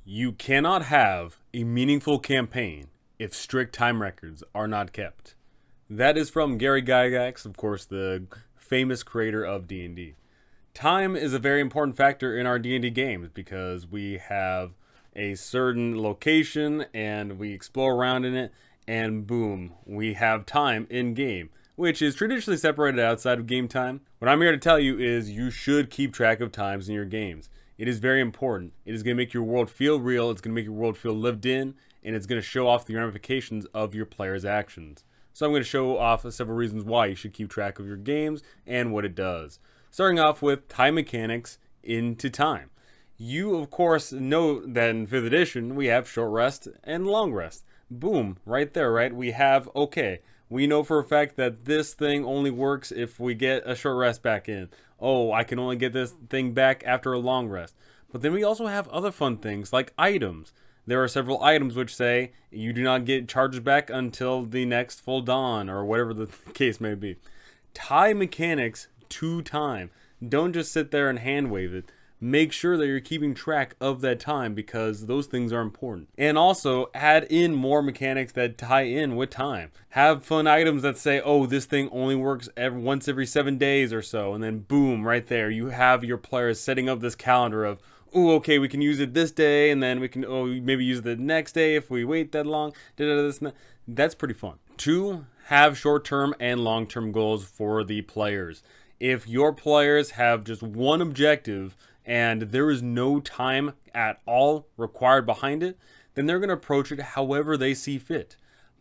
You cannot have a meaningful campaign if strict time records are not kept. That is from Gary Gygax, of course, the famous creator of D&D. Time is a very important factor in our D&D games because we have a certain location and we explore around in it, and boom, we have time in game, which is traditionally separated outside of game time. What I'm here to tell you is you should keep track of times in your games. It is very important. It is going to make your world feel real, it's going to make your world feel lived in, and it's going to show off the ramifications of your players' actions. So I'm going to show off several reasons why you should keep track of your games and what it does. Starting off with time mechanics into time. You, of course, know that in 5th edition, we have short rest and long rest. Boom, right there, right? We have, okay, we know for a fact that this thing only works if we get a short rest back in. Oh, I can only get this thing back after a long rest. But then we also have other fun things like items. There are several items which say you do not get charges back until the next full dawn, or whatever the case may be. Tie mechanics to time. Don't just sit there and hand wave it. Make sure that you're keeping track of that time because those things are important. And also add in more mechanics that tie in with time. Have fun items that say, oh, this thing only works once every 7 days or so. And then boom, right there, you have your players setting up this calendar of, oh, okay, we can use it this day, and then we can maybe use it the next day if we wait that long. That's pretty fun. 2, have short-term and long-term goals for the players. If your players have just one objective and there is no time at all required behind it, then they're going to approach it however they see fit.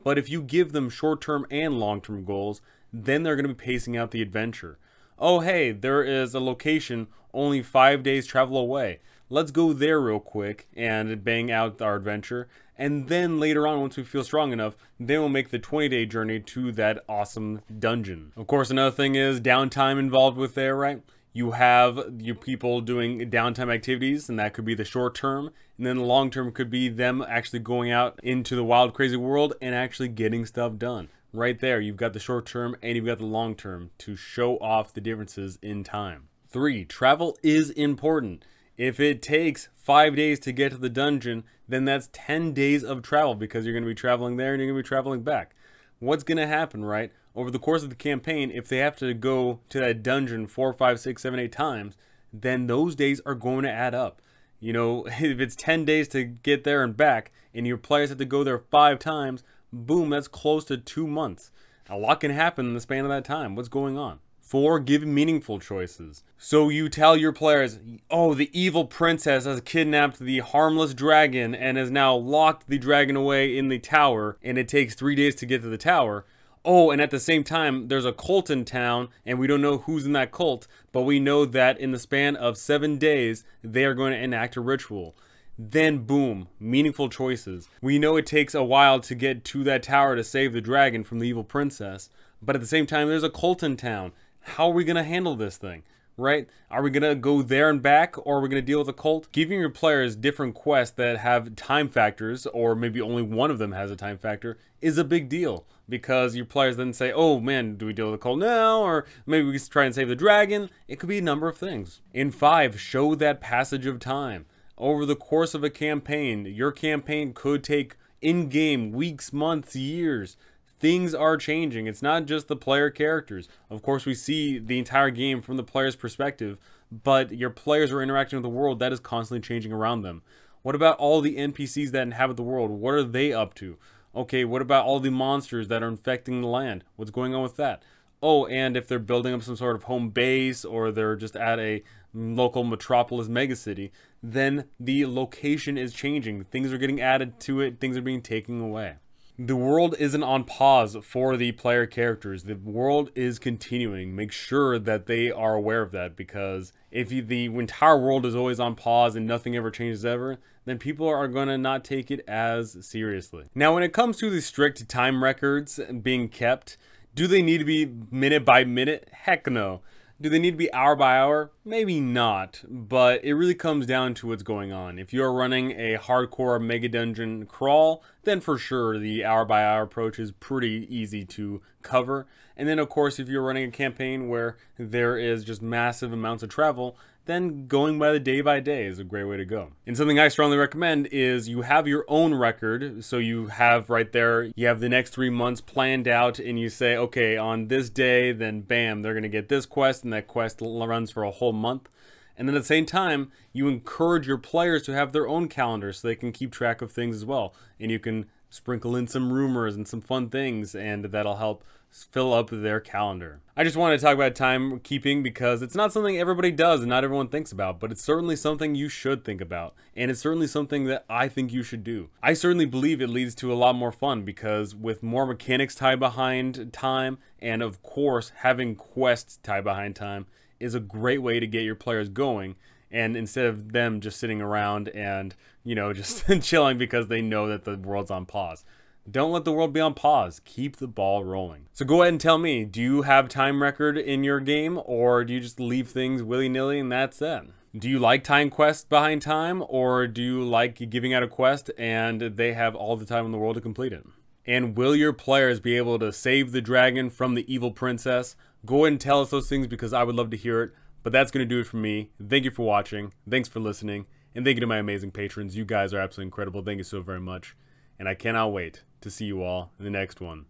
But if you give them short-term and long-term goals, then they're going to be pacing out the adventure. Oh, hey, there is a location only 5 days travel away. Let's go there real quick and bang out our adventure. And then later on, once we feel strong enough, then we'll make the 20-day journey to that awesome dungeon. Of course, another thing is downtime involved with there, right? You have your people doing downtime activities, and that could be the short term. And then the long term could be them actually going out into the wild, crazy world and actually getting stuff done. Right there, you've got the short term and you've got the long term to show off the differences in time. 3, travel is important. If it takes 5 days to get to the dungeon, then that's 10 days of travel because you're going to be traveling there and you're going to be traveling back. What's going to happen, right? Over the course of the campaign, if they have to go to that dungeon 4, 5, 6, 7, 8 times, then those days are going to add up. You know, if it's 10 days to get there and back, and your players have to go there 5 times, boom, that's close to 2 months. A lot can happen in the span of that time. What's going on? 4, give meaningful choices. So you tell your players, oh, the evil princess has kidnapped the harmless dragon and has now locked the dragon away in the tower, and it takes 3 days to get to the tower. Oh, and at the same time, there's a cult in town, and we don't know who's in that cult, but we know that in the span of 7 days, they are going to enact a ritual. Then boom, meaningful choices. We know it takes a while to get to that tower to save the dragon from the evil princess, but at the same time, there's a cult in town. How are we going to handle this thing? Right? Are we going to go there and back, or are we going to deal with a cult? Giving your players different quests that have time factors, or maybe only one of them has a time factor, is a big deal. Because your players then say, oh man, do we deal with a cult now? Or maybe we try and save the dragon? It could be a number of things. In 5, show that passage of time. Over the course of a campaign, your campaign could take in-game weeks, months, years. Things are changing. It's not just the player characters. Of course, we see the entire game from the player's perspective, but your players are interacting with the world that is constantly changing around them. What about all the NPCs that inhabit the world? What are they up to? Okay, what about all the monsters that are infecting the land? What's going on with that? Oh, and if they're building up some sort of home base or they're just at a local metropolis megacity, then the location is changing. Things are getting added to it. Things are being taken away. The world isn't on pause for the player characters. The world is continuing. Make sure that they are aware of that, because if the entire world is always on pause and nothing ever changes ever, then people are going to not take it as seriously. Now, when it comes to the strict time records being kept, do they need to be minute by minute? Heck no. Do they need to be hour by hour? Maybe not, but it really comes down to what's going on. If you're running a hardcore mega dungeon crawl, then for sure the hour by hour approach is pretty easy to cover. And then of course, if you're running a campaign where there is just massive amounts of travel, then going by day is a great way to go. And something I strongly recommend is you have your own record. So you have right there, you have the next 3 months planned out, and you say, okay, on this day, then bam, they're going to get this quest, and that quest runs for a whole month. And then at the same time, you encourage your players to have their own calendar so they can keep track of things as well. And you can sprinkle in some rumors and some fun things, and that'll help fill up their calendar. I just want to talk about timekeeping because it's not something everybody does and not everyone thinks about, but it's certainly something you should think about. And it's certainly something that I think you should do. I certainly believe it leads to a lot more fun because with more mechanics tied behind time, and of course having quests tied behind time, is a great way to get your players going. And instead of them just sitting around and, you know, just chilling because they know that the world's on pause. Don't let the world be on pause. Keep the ball rolling. So go ahead and tell me, do you have time record in your game, or do you just leave things willy-nilly and that's it? Do you like time quests behind time, or do you like giving out a quest and they have all the time in the world to complete it? And will your players be able to save the dragon from the evil princess? Go ahead and tell us those things because I would love to hear it. But that's going to do it for me. Thank you for watching. Thanks for listening. And thank you to my amazing patrons. You guys are absolutely incredible. Thank you so very much. And I cannot wait to see you all in the next one.